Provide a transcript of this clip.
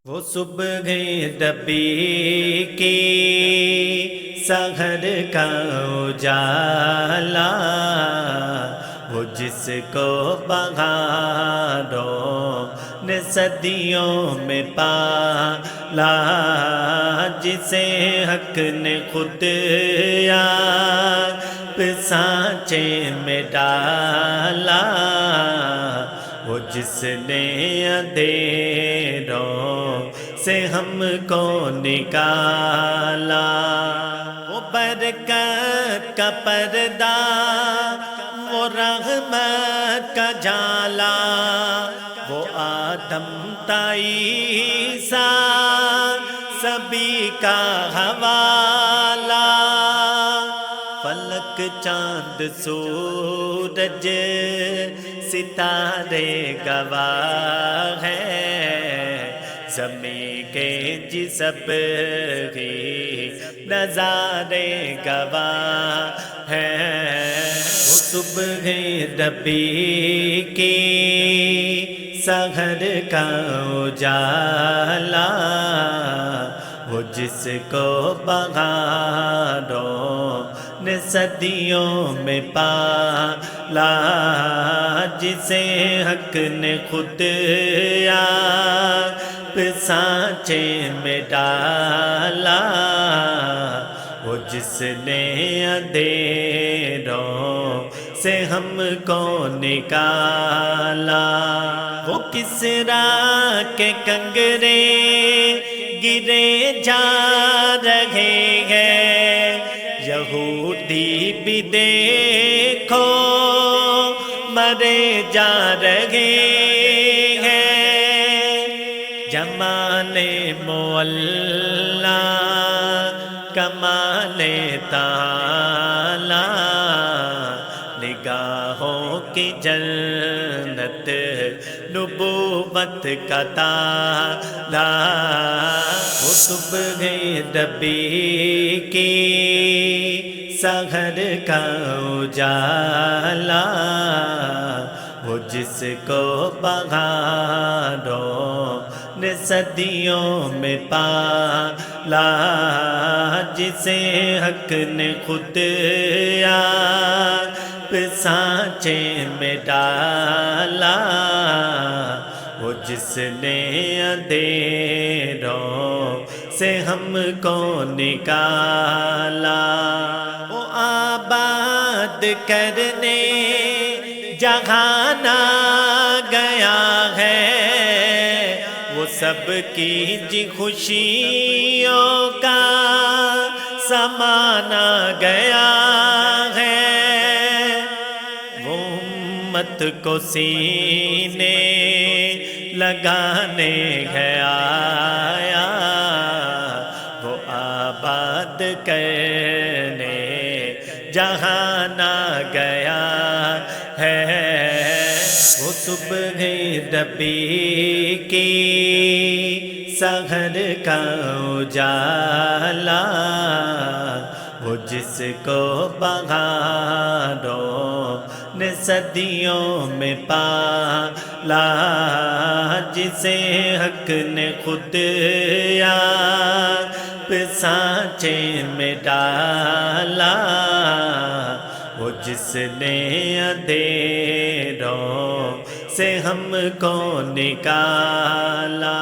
وہ صبح ربی کی سحر کا اجالا، وہ جس کو بہاروں نے صدیوں میں پالا، جسے حق نے خود آپ سانچے میں ڈالا، وہ جس نے اندھیروں سے ہم کو نکالا، وہ برکت کا پردہ، وہ رحمت کا جالا، وہ آدم تا عیسیٰ سبھی کا حوالہ، فلک چاند سورج ستارے گواہ ہیں، زمین کے سب ہی نظارے گواہ ہیں، وہ صبح ربی کی سحر کا اجالا، وہ جس کو بہاروں نے صدیوں میں پالا، جسے حق نے خود آپ سانچے میں ڈالا، وہ جس نے اندھیروں سے ہم کو نکالا، وہ کسریٰ کے کنگرے گرے جا رہے ہیں، یہودی بھی دیکھو مرے جا رہے ہیں، جمال معلیٰ کمال تعالیٰ، نگاہوں کی جنت نبوت کا تالا، وہ صبح ربی کی سحر کا اجالا، وہ جس کو بہاروں نے صدیوں میں پالا، جسے حق نے خود آپ سانچے میں ڈالا، وہ جس نے اندھیروں سے ہم کو نکالا، وہ آباد کرنے جہان آ گیا ہے، وہ سب کی خوشیوں کا سامان آ گیا ہے، وہ امت کو سینے لگانے گیا آیا، وہ آباد کرنے جہان آ گیا ہے، وہ صبح ربی کی سحر کا اجالا، وہ جس کو بہاروں نے صدیوں میں پالا، جسے حق نے خود آپ سانچے میں ڈالا، وہ جس نے اندھیروں سے ہم کو نکالا۔